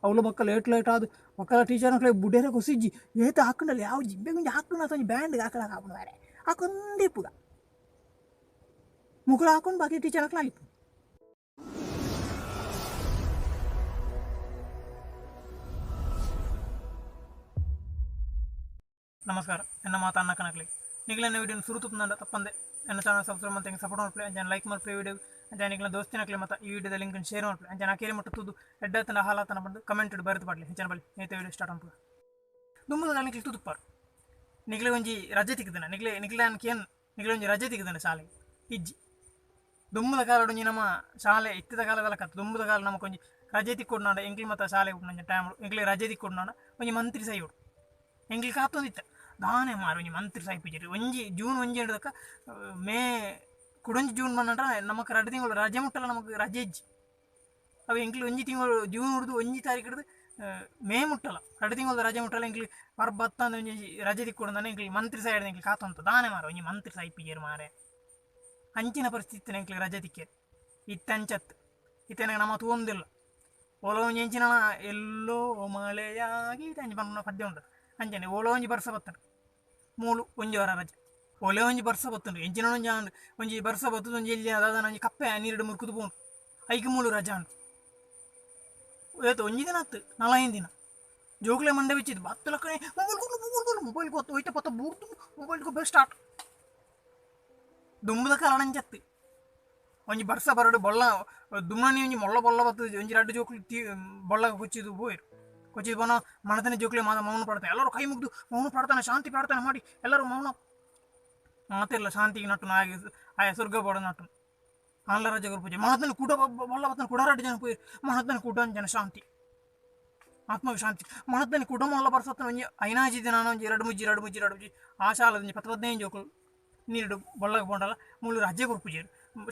ಅವಳು ಮಕ್ಕಳು ಲೇಟ್ ಆದು ಮಕ್ಕಳ ಟೀಚರ್ ಮಕ್ಕಳಿಗೆ ಬುಡೇರ ಕೊಸಿಜ್ಜಿ ಏತ ಹಾಕೊಂಡಲ್ಲ ಯಾವ ಜಿಬ್ಬೆ ಗುಂಜಿ ಹಾಕೊಂಡು ಅಥವಾ ಬ್ಯಾಂಡ್ಗೆ ಹಾಕಲಾಕ ಹಾಕೊಂಡು ಬೇರೆ ಹಾಕೊಂಡೇ ಪುಗ ಮುಕ್ಕಳು ಹಾಕೊಂಡು ಬಾಕಿ ಟೀಚರ್ ಮಕ್ಕಳು ಆಲಿಪು. ನಮಸ್ಕಾರ ಎನ್ನ ಮಾತು ಅನ್ನ ಕಣಕ್ಲಿ ನಿಗಲನ್ನ ವಿಡಿಯೋ ಸುರು ತುಪ್ಪಂದ ತಪ್ಪಂದೆ ನನ್ನ ಚಾನಲ್ ಸಬ್ಸ್ಕ್ರೈಬ್ ಅಂತ ಸಪೋರ್ಟ್ ಮಾಡ್ಕೊಳ್ಳಿ ಅಂಜಾನ ಲೈಕ್ ಮಾಡ್ಕೊಳ್ಳಿ ವಿಡಿಯೋ ಅಂಜಾನ ನಿಗಲ ದೋಸ್ತಿನಕ್ಲಿ ಮತ್ತು ಈ ವಿಡಿಯೋದ ಲಿಂಕ್ ಶೇರ್ ಮಾಡ್ಕೊಳ್ಳಿ ಅಂಜಾನ ಕೇರಿ ಮುಟ್ಟುವುದು ಎಡ್ಡತನ ಹಾಲಾತನ ಬಂದು ಕಮೆಂಟ್ ಬರೆದು ಪಡಲಿ ಹೆಚ್ಚಿನ ಬಳಿ ನೇತ ವಿಡಿಯೋ ಸ್ಟಾರ್ಟ್ ಮಾಡ್ಕೊಳ್ಳಿ. ದುಮ್ಮದ ನನಗೆ ತುಪ್ಪಾರು ನಿಗಲೆ ಒಂಜಿ ರಜೆ ತಿಕ್ಕಿದ್ದಾನೆ ನಿಗಲೆ ಅನ್ಕೇನು ನಿಗಲೆ ಒಂಜಿ ರಜೆ ತಿಕ್ಕಿದ್ದಾನೆ ಶಾಲೆಗೆ ಇಜ್ಜಿ ದುಮ್ಮದ ಕಾಲ ಒಂಜಿ ನಮ್ಮ ಶಾಲೆ ಇತ್ತಿದ ಕಾಲದಲ್ಲ ಕತ್ತು ದುಮ್ಮದ ಕಾಲ ನಮಗೆ ಒಂಜಿ ರಜೆ ತಿಕ್ಕೊಡು ನಾಡ ಎಂಕ್ಲಿ ಮತ್ತು ಶಾಲೆ ಉಂಟು ಟೈಮ್ ಎಂಕ್ಲಿ ರಜೆ ತಿಕ್ಕೊಡು ನಾಡ ಒಂಜಿ ಮಂತ್ರಿ ಸೈ ಉಡು ಎಂಕ್ಲಿ ಕಾತೊಂದಿತ್ತ ದಾನೆ ಮಾರು ಒಂಜಿ ಮಂತ್ರಿ ಸೈ ಪಿಜರಿ ಒಂಜಿ ಜೂನ್ ಒಂಜಿ ಹಿಡ್ದಕ್ಕ ಮೇ ಕುಡೊಂಜಿ ಜೂನ್ ಬಂದ್ರೆ ನಮಗೆ 2 ತಿಂಗಳು ರಜೆ ಮುಟ್ಟಲ್ಲ ನಮಗೆ ರಜೆ ಇಜ್ಜಿ ಅವು ಎಂಕ್ಲಿ ಒಂಜಿ ತಿಂಗಳು ಜೂನ್ ಹಿಡಿದು ಒಂಜಿ ತಾರೀಕು ಹಿಡಿದು ಮೇ ಮುಟ್ಟಲ್ಲ 2 ತಿಂಗಳು ರಜೆ ಮುಟ್ಟಲ್ಲ ಎಂಕ್ಲಿ ಬತ್ತ ಅಂದ್ರೆ ಒಂಜಿ ರಜೆ ತಿಕ್ಕೊಡು ಎಂಕ್ಲಿ ಮಂತ್ರಿ ಸೈ ಹಿಡ್ದು ಎಂಕ್ಲಿ ಕಾತೊಂತ ದಾನೆ ಮಾರು ಒಂಜಿ ಮಂತ್ರಿ ಸೈ ಪಿಜರಿ ಮಾರೆ ಅಂಚಿನ ಪರಿಸ್ಥಿತಿ ಎಂಕ್ಲಿ ರಜೆ ತಿಕ್ಕೇರಿ ಇತ್ತಂಚತ್ತು ಇತ್ತೇನಾಗ ನಮ್ಮ ತೂಂದಿಲ್ಲ ಒಲೋ ಒಂಜಿ ಎಂಚಿನ ಎಲ್ಲೋ ಮಳೆಯಾಗಿ ಅಂಚಿ ಬಣ್ಣ ಪದ್ಯ ಉಂಟು ಅಂಚನೆ ಓಲೋ ಒಂಜಿ ಬರ್ಸ ಬತ್ತನು ಮೂಳು ಒಂಜಿ ವಾರ ರಜೆ ಒಲೆ ಒಂಜಿ ಬರ್ಸ ಬತ್ತುಂಡು ಎಂಚಿನ ಒಂಜಿ ಬರ್ಸ ಬತ್ತದು ಒಂಜಿ ಎಲ್ಲಿ ಅದಾದ ಒಂಜಿ ಕಪ್ಪೆ ನೀರು ಮುರ್ಕುದು ಪೋನು ಐಕೆ ಮೂಳು ರಜೆ ಉಂಟು ಇವತ್ತು ಒಂಜಿ ದಿನ ಹತ್ತು 45 ದಿನ ಜೋಗ್ಲೆ ಮಂಡೆ ಬಿಚ್ಚಿದ್ದು ಬತ್ತು ಲಕ್ಕಣೆ ಮೊಬೈಲ್ ಗೊತ್ತು ಹೋಯ್ತ ಪತ್ತ ಬೂರ್ತು ಮೊಬೈಲ್ ಗೊಬ್ಬರ ಸ್ಟಾರ್ಟ್ ದುಂಬದ ಕಾರಣಂಚತ್ತು ಒಂಜಿ ಬರ್ಸ ಬರಡು ಬೊಲ್ಲ ದುಮ್ಮನಿ ಒಂಜಿ ಮೊಳ್ಳ ಬೊಲ್ಲ ಬತ್ತದು ಒಂಜಿ 2 ಜೋಕ್ಲಿ ಬೊಲ್ಲ ಕೊಚ್ಚಿದು ಹೋಯ್ರು ಕೊಚ್ಚಿದು ಬನ ಮನತನ ಜೋಕ್ಲಿ ಮೌನ ಪಡ್ತಾನೆ ಎಲ್ಲರೂ ಕೈ ಮುಗ್ದು ಮೌನ ಪಡ್ತಾನೆ ಶಾಂತಿ ಪ್ರಾರ್ಥನೆ ಮಾಡಿ ಎಲ್ಲರೂ ಮೌನ ಮಾತಿಲ್ಲ ಶಾಂತಿಗೆ ನಟ್ಟು ಆಯ ಸ್ವರ್ಗ ಬೋಡ ನಟ್ಟು ಆನ್ಲ ರಾಜ ಪೂಜೆ ಮಹತ್ನ ಕೂಟ ಬೊಲ್ಲ ಬತ್ತನ ಕೂಡ 2 ಜನ ಪೋಯಿ ಮಹತ್ನ ಕೂಟ ಜನ ಶಾಂತಿ ಆತ್ಮಕ್ಕೆ ಶಾಂತಿ ಮಹತ್ನ ಕೂಡ ಮೊಲ್ಲ ಬರ್ಸತ್ತನ ಒಂಜಿ ಐನಾಜಿ ದಿನ ಒಂಜಿ 2 ಮುಜ್ಜಿ ಆ ಶಾಲದ 10-15 ಜೋಕ್ಲು ನೀರು ಬೊಳ್ಳಗೆ ಬೋಂಡಲ್ಲ ಮೂಳು ರಾಜ್ಯ ಪೂಜೆ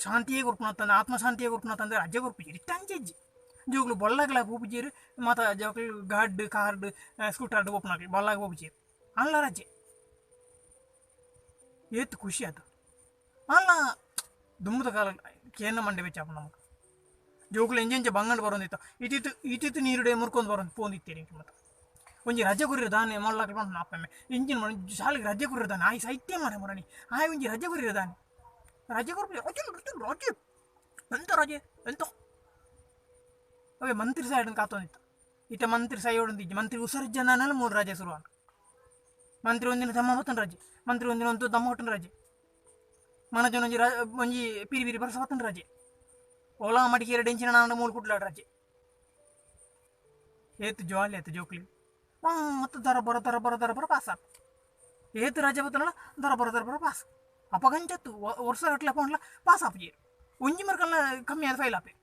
ಶಾಂತಿಯೇ ಗುರುಪುನತ್ತಂದ್ರೆ ಆತ್ಮಶಾಂತಿಯೇ ಗುರುಪುನತ್ತಂದ್ರೆ ರಾಜ್ಯ ಪೂಜೆ ಇಟ್ಟಂಚೆಜ್ಜಿ ಜೋಗ್ಲು ಬೊಳ್ಳಗಳ ಪೂಜೇರು ಮತ್ತು ಜೋಕ್ಲು ಗಾಡ್ ಕಾರ್ಡ್ ಸ್ಕೂಟರ್ ಓಪನ್ ಬೊಳ್ಳಾಗ ಪೂಜೇರು ಅಲ್ಲ ರಜೆ ಏತು ಖುಷಿ ಅದು ಅಲ್ಲ ದುಮ್ಮದ ಕಾಲ ಕೇನ ಮಂಡೆ ಬೆಚ್ಚಾಪ ನಮಗೆ ಜೋಗ್ಲು ಎಂಜೆಂಚೆ ಬಂಗಂಡು ಬರೋಂದಿತ್ತು ಇತ್ತಿತ್ತು ನೀರುಡೆ ಮುರ್ಕೊಂಡು ಬರೋದು ಪೋಂದಿತ್ತೀರಿ ಮತ್ತು ಒಂಜಿ ರಜೆ ಕುರಿರದಾನೆ ಮೊಳ್ಳಾಕ ಬಂದು ಅಪ್ಪಮ್ಮೆ ಎಂಜಿನ ಶಾಲೆಗೆ ರಜೆ ಕುರಿರದಾನೆ ಆಯ್ ಸಾಹಿತ್ಯ ಮಾರ ಮರಣಿ ಆಯ್ ಒಂಜಿ ರಜೆ ಕುರಿರದಾನೆ ರಜೆ ಕೊರ್ಪು ರಜೆ ಎಂತ ರಜೆ ಎಂತ ಅವೇ ಮಂತ್ರಿ ಸೈಡ್ ಕಾತೊಂದಿತ್ತು ಇತ್ತ ಮಂತ್ರಿ ಸೈ ಹೊಡೆದಿಜ್ಜಿ ಮಂತ್ರಿ ಉಸರ್ಜನ 3 ರಜೆ ಶುರು ಅಂತ ಮಂತ್ರಿ ಒಂದಿನ ತಮ್ಮ ಹೊತ್ತನ ರಜೆ ಮಂತ್ರಿ ಒಂದಿನ ಒಂದು ತಮ್ಮ ಹೊಟ್ಟನ ರಜೆ ಮನಜನ ಒಂಜಿ ಪಿರಿ ಬರ್ಸ ಹೊತ್ತನ ರಜೆ ಓಲಾ ಮಡಿಕೇರಿ ಡೆಂಚಿನ ನಾನು 3 ಕುಟ್ಲಾಡ ರಜೆ ಏತು ಜಾಲಿ ಆಯ್ತು ಜೋಕ್ಲಿ ಮತ್ತು ದರ ಬರ ಪಾಸ್ ಆಪ ಏತು ರಜೆ ಬತ್ತನಲ್ಲ ದರ ಬರ ಪಾಸ್ ಅಪಗಂಚತ್ತು ವರ್ಷ ಗಟ್ಟಲೆ ಅಪ್ಪಲ್ಲ ಪಾಸ್ ಆಪಜಿ ಒಂಜಿ ಮರ್ಕಲ್ಲ ಕಮ್ಮಿ ಆದ ಫೈಲ್ ಆಪೆ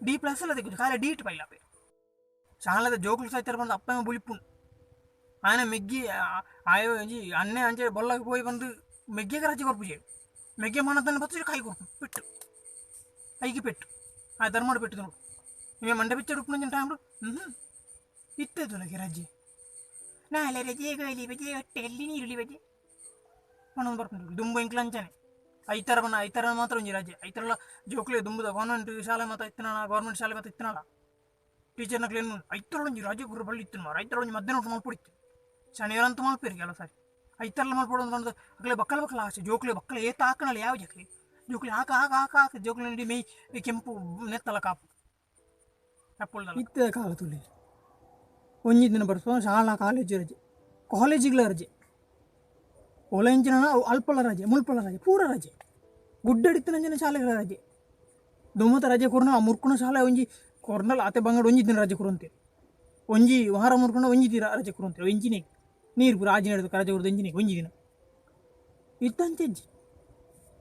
D+ ಎಲ್ಲ ತೆಗೆದು ಖಾಲಿ D ಫೈಲ್ ಆಪೆ ಶಾಲದ ಜೋಕ್ಲು ಸೈತರ ಬಂದು ಅಪ್ಪ ಬುಳಿಪುಣ್ ಆಯನ ಮೆಗ್ಗಿ ಆಯೋ ಒಂಜಿ ಅನ್ನೆ ಅಂಚೆ ಬೊಲ್ಲಾಗ ಹೋಗಿ ಬಂದು ಮೆಗ್ಗೆಗೆ ರಜೆ ಕೊರ್ಪುಜೆ ಮೆಗ್ಗೆ ಮನದನ್ನು ಬತ್ತು ಕಾಯಿ ಕೊರ್ಪು ಪೆಟ್ಟು ಐಗೆ ಪೆಟ್ಟು ಆ ಧರ್ಮಾಡು ಪೆಟ್ಟು ನೋಡು ನೀವೇ ಮಂಡೆ ಬೆಚ್ಚ ಉಪ್ಪು ಟೈಮ್ ಇತ್ತದು ನನಗೆ ರಜೆ ನಾಳೆ ರಜೆ ಗಾಳಿ ಬಜೆ ಹೊಟ್ಟೆಯಲ್ಲಿ ನೀರುಳ್ಳಿ ಬಜೆ ಮನೊಂದು ಬರ್ಕೊಂಡು ದುಂಬು ಇಂಕ್ಲ ಅಂಚನೆ ಐತರ ಮಾತ್ರ ಒಂಜಿ ರಜೆ ಐತರಲ್ಲ ಜೋಕ್ಲೆ ದುಂಬುದ ಗೌರ್ಮೆಂಟ್ ಶಾಲೆ ಮತ್ತು ಇತ್ತನ ಗೌರ್ಮೆಂಟ್ ಶಾಲೆ ಮತ್ತು ಇತ್ತನಲ್ಲ ಟೀಚರ್ನ ಕ್ಲೇನು ಐತರಲ್ಲ ಒಂಜಿ ರಜೆ ಗುರು ಬಳ್ಳಿ ಇತ್ತು ಮಾರು ಐತರ ಒಂಜಿ ಮಧ್ಯಾಹ್ನ ಊಟ ಮಲ್ಪೊಡಿತ್ತು ಶನಿವಾರ ಅಂತ ಮಲ್ಪೇರಿ ಕೆಲವು ಸಾರಿ ಐತರಲ್ಲ ಮಲ್ಪೊಡೋದು ಬಂದು ಅಗಲೇ ಬಕ್ಕಲ ಆಸೆ ಜೋಕ್ಲೆ ಬಕ್ಕಲ ಏತ ಹಾಕನಲ್ಲ ಯಾವ ಜಕ್ಲಿ ಜೋಕ್ಲಿ ಹಾಕ ಜೋಕ್ಲೆ ನಡಿ ಮೈ ಕೆಂಪು ನೆತ್ತಲ್ಲ ಕಾಪು ಅಪ್ಪುಳ್ದಲ್ಲ ಇತ್ತ ಕಾಲ ತುಳಿ ಒಂಜಿ ದಿನ ಬರ್ಸ್ಕೊಂಡು ಶಾಲಾ ಕಾಲೇಜು ರಜೆ ಕಾಲೇಜಿಗಳ ರಜೆ ಒಲಂಚಿನ ಅಲ್ಪಲ ರಜೆ ಮುಲ್ಪಲ ರಜೆ ಪೂರ ರಜೆ ಗುಡ್ಡಡಿತ್ತಿನ ಶಾಲೆಗಳ ರಜೆ ದುಮ್ಮತ ರಜೆ ಕೊರ್ನ ಮುರ್ಕುನ ಶಾಲೆ ಒಂಜಿ ಕೊರ್ನಲ್ ಆತೆ ಬಂಗಡ ಒಂಜಿ ದಿನ ರಜೆ ಕೊರಂತೇವೆ ಒಂಜಿ ವಾರ ಮುರ್ಕೊಂಡು ಒಂಜಿ ದಿನ ರಜೆ ಕೊರಂತೇವೆ ಎಂಜಿನೇ ನೀರು ಪೂರ ಆಜಿನ ಹಿಡಿದು ರಜೆ ಕೊಡೋದು ಎಂಜಿನೇ ಒಂಜಿ ದಿನ ಇತ್ತಂಚೆಜ್ಜಿ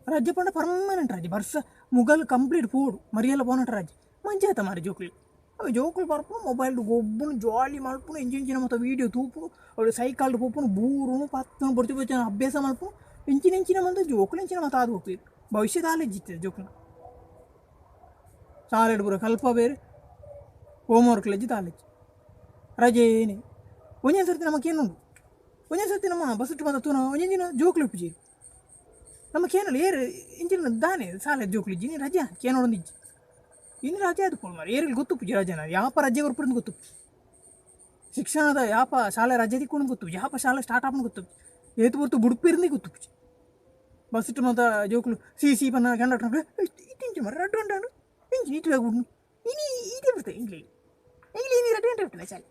ರಜೆ ಪಂಡ ಪರ್ಮನೆಂಟ್ ರಜೆ ಬರ್ಸ ಮುಗಲ್ ಕಂಪ್ಲೀಟ್ ಪೋಡು ಮರಿಯೆಲ್ಲ ಪೋನಟ ರಜೆ ಮಂಚೆ ಆಯ್ತ ಮಾರಿ ಜೋಕ್ಲಿ ಅವು ಜೋಕ್ಲು ಬರ್ಪುನು ಮೊಬೈಲ್ ಗೊಬ್ಬನು ಜಾಲಿ ಮಲ್ಪುನು ಎಂಜಿನ ಮತ್ತು ವೀಡಿಯೋ ತೂಪುನು ಅವಳು ಸೈಕಲ್ ಪೋಪುನು ಬೂರುನು ಪತ್ತನು ಬರ್ತಿ ಅಭ್ಯಾಸ ಮಲ್ಪುನು ಎಂಚಿನ ಮಂದ ಜೋಕ್ಲು ಎಂಚಿನ ಮತ್ತು ಅದು ಹೋಗ್ತಿದ್ರು ಭವಿಷ್ಯದ ಆಲೇಜಿತ್ತು ಜೋಕ್ಲ ಶಾಲೆ ಪೂರ ಕಲ್ಪ ಬೇರೆ ಹೋಮ್ವರ್ಕ್ ಲೆಜ್ಜಿ ತಾಲೆಜ್ಜಿ ರಜೆ ಏನೇ ಒಂದೇ ಸರ್ತಿ ನಮಗೇನುಂಡು ಒಂದೇ ಸರ್ತಿ ನಮ್ಮ ಬಸ್ಸು ಬಂದ ತೂನ ಒಂದೇ ದಿನ ಜೋಕ್ಲು ಉಪ್ಪುಜಿ ನಮಗೇನಲ್ಲ ಏರು ಇಂಚಿನ ದಾನೆ ಶಾಲೆ ಜೋಕ್ಲಿಜ್ಜಿ ರಜೆ ಕೇನೋಡೊಂದಿಜ್ಜಿ ಇನ್ನು ರಜೆ ಅದು ಕೊಡು ಮಾರೆ ಏರಿಗೆ ಗೊತ್ತು ರಜೆ ನಾನು ಯಾಪ ರಜೆ ಬರ್ಪುರಂದು ಗೊತ್ತು ಶಿಕ್ಷಣದ ಯಾಪ ಶಾಲೆ ರಜೆ ತಿಕ್ಕೊಂಡು ಗೊತ್ತು ಯಾಪ ಶಾಲೆ ಸ್ಟಾರ್ಟ್ ಆಪಣ್ ಗೊತ್ತು ಏತು ಬರ್ತು ಬುಡುಪಿರಿಂದೇ ಗೊತ್ತು ಬಸ್ ಇಟ್ಟು ಮತ್ತು ಜೋಕ್ಲು ಸಿ ಬನ್ನ ಕಂಡಕ್ಟರ್ ಇಟ್ಟಿಂಚು ಮರ ರಡ್ಡು ಗಂಟಾನು ಇಂಚು ಇಟ್ಟು ಹೋಗ್ಬಿಡ್ನು ಇನಿ ಇದೇ ಬಿಡ್ತಾರೆ ಇಂಗ್ಲಿ ರಡ್ಡು ಗಂಟೆ ಬಿಟ್ಟಿಲ್ಲ ಶಾಲೆ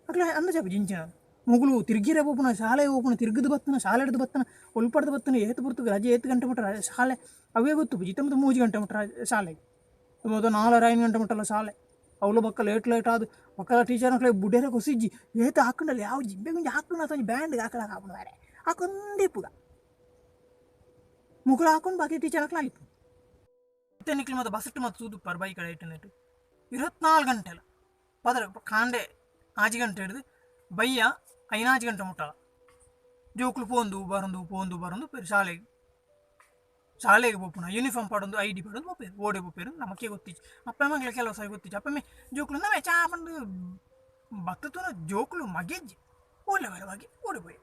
ಅಟ್లా ಅಂದ ಚಾಪ ಜಿಂಚಿನ ಮುಗುಲು ತಿರ್ಗಿರೇ ಓಪನ ಶಾಲೆ ಓಪನ ತಿರ್ಗದು ಬತ್ತನ ಶಾಲೆ ಹಿಡಿದು ಬತ್ತನ ಒಲ್ಪಡ್ದು ಬತ್ತನ ಏತು ಬರ್ತು ರಜೆ 7 ಗಂಟೆ ಮಟ್ಟ ಶಾಲೆ ಅವೇ ಗೊತ್ತು ಜಿತ್ತ ಮತ್ತು 3 ಗಂಟೆ ಮಟ್ಟ ಶಾಲೆಗೆ ಮೊದಲು 4-5 ಗಂಟೆ ಮಟ್ಟಲ್ಲ ಶಾಲೆ ಅವಳು ಬಕ್ಕ ಲೇಟ್ ಆದು ಮಕ್ಕಳ ಟೀಚರ್ ಮಕ್ಕಳಿಗೆ ಬುಡ್ಡೆರ ಕೊಸಿಜ್ಜಿ ಏತು ಹಾಕೊಂಡಲ್ಲ ಯಾವ ಜಿಬ್ಬೆ ಗುಂಜಿ ಹಾಕೊಂಡು ಅಥವಾ ಬ್ಯಾಂಡ್ಗೆ ಹಾಕಲಾಕ ಹಾಕೊಂಡು ಬೇರೆ ಹಾಕೊಂಡೇ ಪುಗ ಮುಗುಳು ಹಾಕೊಂಡು ಬಾಕಿ ಟೀಚರ್ ಹಾಕಲ ಆಲಿಪ್ಪು ಮತ್ತೆ ನಿಕ್ಲಿ ಮತ್ತು ಬಸ್ ಇಟ್ಟು ಮತ್ತು ಸೂದು ಪರ್ ಬೈ ಕಡೆ ಇಟ್ಟು 24 ಗಂಟೆ ಅಲ್ಲ ಪದರ ಕಾಂಡೆ 5 ಗಂಟೆ ಹಿಡಿದು ಬಯ್ಯ 5 ಗಂಟೆ ಮುಟ್ಟ ಜೋಕ್ಲು ಪೋಂದು ಬರಂದು ಪೇರು ಶಾಲೆಗೆ ಬೋಪುನ ಯೂನಿಫಾರ್ಮ್ ಪಡೊಂದು ID ಪಡೊಂದು ಬೋಪೇರು ಓಡೆ ಬೋಪೇರು ನಮಗೆ ಗೊತ್ತಿಚ್ಚು ಅಪ್ಪ ಮಗಳಿಗೆ ಕೆಲವು ಸಾರಿ ಗೊತ್ತಿಚ್ಚು ಅಪ್ಪಮ್ಮೆ ಜೋಕ್ಲು ನಮ್ಮೆ ಚಾ ಪಂಡು ಬತ್ತತನ ಜೋಕ್ಲು ಮಗೆಜ್ಜಿ ಓಡ್ಲೆ ಬರವಾಗಿ ಓಡಿపోయి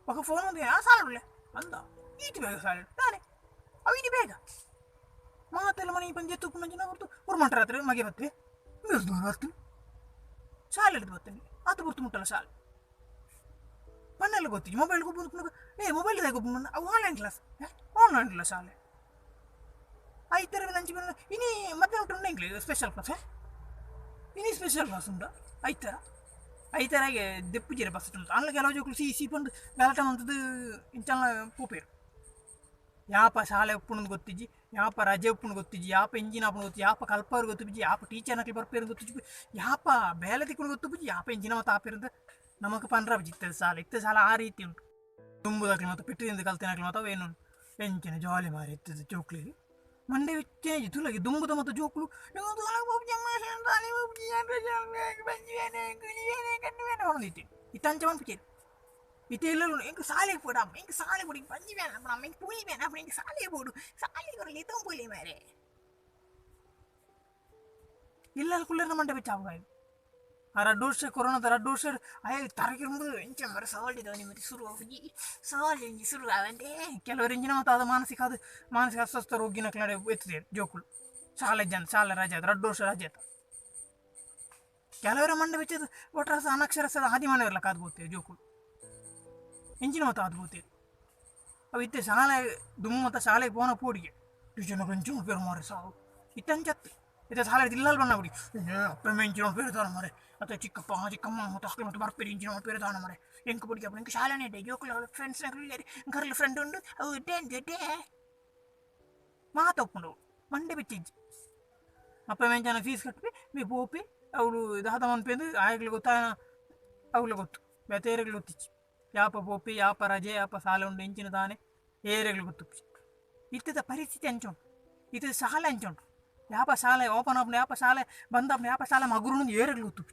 ఒక ఫోన్ ఉంది ఆ సాలడులే అందా ఈటి ಬೇಗ ಸಾಲಡು ತಾನೆ ಅವಿನಿ ಬೇಗ ಮಾತೆಲ್ಲ ಮನೆ ಪಂಚಾಯತ್ ಉಪ್ಪು ನಂಜಿನ ಹೊರತು ಉರ್ಮಂಟ ರಾತ್ರಿ ಮಗೆ ಬತ್ತೆ ಮಿರ್ದು ಬರ್ತೀನಿ ಶಾಲೆ ಹಿಡಿದು ಬರ್ತೀನಿ ಅದು ಬರ್ತು ಮುಟ್ಟಲ್ಲ ಶಾಲೆ ಪನ್ನೆಲ್ಲ ಗೊತ್ತಿತ್ತು ಮೊಬೈಲ್ಗೆ ಒಬ್ಬ ಮೊಬೈಲ್ದಾಗ ಒಬ್ಬ ಅವು ಆನ್ಲೈನ್ ಕ್ಲಾಸ್ ಶಾಲೆ ಐತರ ನಂಚಿ ಬಂದ ಇನಿ ಮತ್ತೆ ಉಂಟು ಇಂಗ್ಲೀಷ್ ಸ್ಪೆಷಲ್ ಕ್ಲಾಸ್ ಇನಿ ಸ್ಪೆಷಲ್ ಕ್ಲಾಸ್ ಉಂಟು ಐತರಾಗೆ ದೆಪ್ಪುಜಿರೆ ಬಸ್ ಉಂಟು ಅಲ್ಲ ಕೆಲವು ಜೋಕ್ಲು ಸಿ ಪಂಡು ಗಲಾಟೆ ಅಂತದ್ದು ಇಂಚಲ್ಲ ಪೂಪೇರು ಯಾಪ ಶಾಲೆ ಉಪ್ಪುಣದು ಗೊತ್ತಿಜ್ಜಿ ಯಾಪ ರಜೆ ಉಪ್ಪುಣು ಗೊತ್ತಿಜ್ಜಿ ಯಾಪ ಎಂಜಿನ ಆಪಣ ಗೊತ್ತಿ ಯಾಪ ಕಲ್ಪವ್ರು ಗೊತ್ತಿಜ್ಜಿ ಯಾಪ ಟೀಚರ್ ನಕ್ಲಿ ಬರ್ಪೇರು ಗೊತ್ತಿಜ್ಜಿ ಯಾಪ ಬೇಲೆ ತಿಕ್ಕೊಂಡು ಗೊತ್ತಿಜ್ಜಿ ಯಾಪ ಎಂಜಿನ ಮತ್ತು ಆಪೇರಿಂದ ನಮಗೆ ಪಂಡ್ರ ಇತ್ತ ಸಾಲ ಆ ರೀತಿ ಉಂಟು ತುಂಬುದಾಗ್ಲಿ ಮತ್ತು ಪಿಟ್ಟಿದಿಂದ ಕಲ್ತಿನಾಗ್ಲಿ ಮತ್ತು ಅವೇನು ಎಂಚಿನ ಜಾಲಿ ಮಾರಿ ಇರ್ತದೆ ಜೋಕ್ಲಿಗೆ ಮಂಡೆ ವಿಚ್ಚೇಜಿ ತುಲಗಿ ದುಂಬುದ ಮತ್ತು ಜೋಕ್ಲು ಹೊಡೆದಿತ್ತು ಇತ್ತಂಚ ಬಂದ್ಬಿಟ್ಟೇನು ಇತ್ತೆ ಇಲ್ಲ ಎಂಗೆ ಸಾಲೆ ಪೋಡಮ್ಮ ಎಂಗೆ ಸಾಲೆ ಪೊಡಿ ಪಂಜಿ ಬೇನ ಅಮ್ಮ ಎಂಗೆ ಪುಳಿ ಬೇನ ಅಪ್ಪ ಎಂಗೆ ಸಾಲೆ ಪೋಡು ಸಾಲೆ ಬರಲಿ ತಂಪುಲಿ ಮೇರೆ ಇಲ್ಲ ಕುಳ್ಳರ ಮಂಡೆ ಬೆಚ್ಚಾಗ ಆ 2 ವರ್ಷ ಕೊರೋನಾದ 2 ವರ್ಷ ತರಗೆ ಮುಂದೆ ಎಂಚ ಮರ ಸವಾಲಿದ ನಿಮ್ಮದು ಸವಾಲು ಶುರು ಅವಂತೆ ಕೆಲವರು ಇಂಜಿನ ಮತ್ತು ಅದು ಮಾನಸಿಕ ಅಸ್ವಸ್ಥ ರೋಗಿನ ಕಡೆ ಎತ್ತದೆ ಜೋಕುಳು ಶಾಲೆ ರಜೆ ಅದು 2 ವರ್ಷ ರಜೆ ಆಯ್ತು ಕೆಲವರ ಮಂಡೆ ಬೆಚ್ಚದು ಒಟ್ಟರಸ ಅನಕ್ಷರಸದ ಆದಿಮಾನ ಇರ್ಲಕ್ಕ ಅದ್ಬೋತೇವೆ ಜೋಕುಳು ಎಂಚಿನ ಮತ್ತು ಅದ್ಬೋತೇವೆ ಅವು ಇತ್ತೆ ಶಾಲೆ ದುಮ್ಮು ಮತ್ತು ಶಾಲೆಗೆ ಪೋನ ಪೋಡಿಗೆ ಟ್ಯೂಷನ್ ಎಂಚು ಪೇರು ಮಾರೆ ಸಾವು ಇತ್ತಂಚತ್ತು ಇತ್ತೆ ಶಾಲೆ ಇಲ್ಲಲ್ಲಿ ಬಣ್ಣ ಬಿಡಿ ಅಪ್ಪ ಎಂಚಿನ ಪೇರು ತಾನ ಮಾರೆ ಅಥವಾ ಚಿಕ್ಕಮ್ಮ ಮತ್ತು ಅಕ್ಕಳು ಮತ್ತು ಬರ್ಪೇರಿ ಇಂಚಿನ ಪೇರು ತಾನ ಮಾರೆ ಎಂಕು ಬಿಡಿಗೆ ಅಪ್ಪ ಎಂಕು ಶಾಲೆನೇ ಇದೆ ಜೋಕುಳು ಫ್ರೆಂಡ್ಸ್ ಗರ್ಲ್ ಫ್ರೆಂಡ್ ಉಂಡು ಅವು ಇಟ್ಟೆ ಮಾತೊಪ್ಪುಂಡು ಮಂಡೆ ಬೆಚ್ಚಿಜ್ಜಿ ಅಪ್ಪ ಮೆಂಚನ ಫೀಸ್ ಕಟ್ಟಿ ಬಿ ಪೋಪಿ ಅವಳು ದಾದ ಮನ್ಪೇಂದು ಆಯ್ಗಳು ಗೊತ್ತಾ ಅವಳು ಗೊತ್ತು ಬೇತೇರೆಗಳು ಗೊತ್ತಿಚ್ಚಿ ಯಾಪ ಪೋಪಿ ಯಾಪ ರಜೆ ಯಾಪ ಸಾಲ ಉಂಡು ಇಂಚಿನ ತಾನೆ ಏರೆಗಳು ಗೊತ್ತು ಇತ್ತದ ಪರಿಸ್ಥಿತಿ ಅಂಚುಂಟು ಇತ್ತದ ಶಾಲೆ ಅಂಚುಂಟು ಯಾಪ ಶಾಲೆ ಓಪನ್ ಆಪ್ನ ಯಾಪ ಶಾಲೆ ಬಂದಪ್ನ ಯಾಪ ಶಾಲೆ ಮಗುರು ಏರೆಗಳು ಗೊತ್ತು